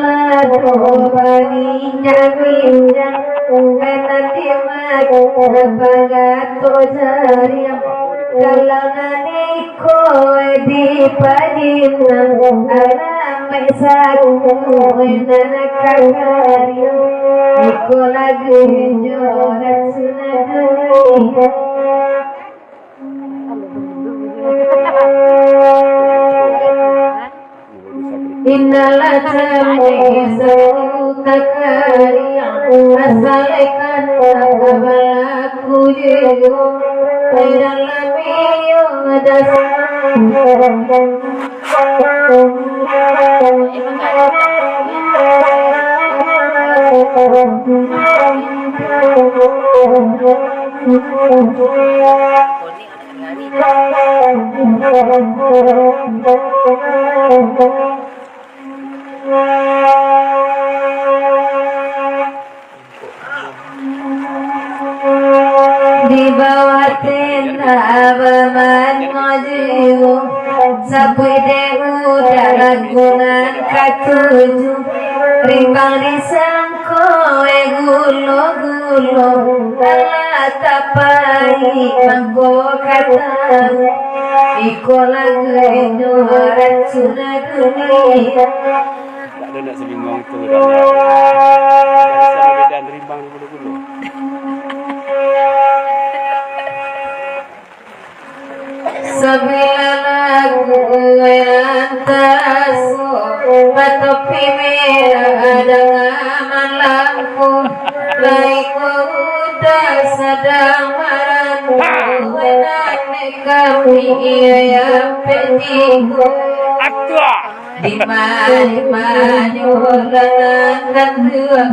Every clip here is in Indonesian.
Salatu baninya minyak nanti magato jariam kalau nani koe di padinang alam saku nana kagariam iko lagi jorat sunaduni Innala jamisa kakari asalekan abalaku jiru Airalamiyo di bawah tenda beman ngojiwo sapi dehu dalagungan katuju rimbang disangko gulo-gulo ala tapai mangko kata iko lagi jorat sudah dunia tak ada nak sebingong tu dah sama bedaan rimbang gulo-gulo Sabila lagu antasu Patopi merah dengan malamku Laiku udah sedang maranku Menane kami yang petiku Di mana nyulangan dua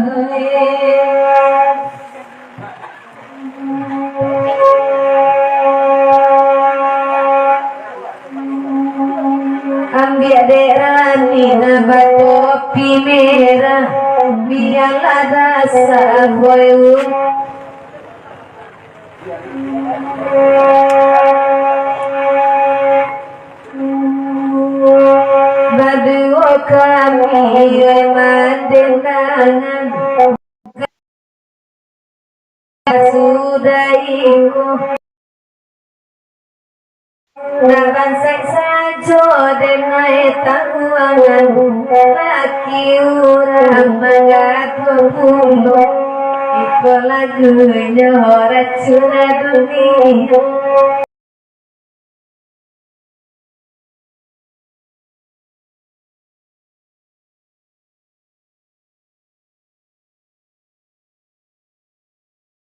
Ambil derani nabat topi merah biarlah dasar boyu berdua kami mandengangan sudah ikut Naban sajo denai tanguangan laki urang mangat pulo iko lagu nyorat sunaduni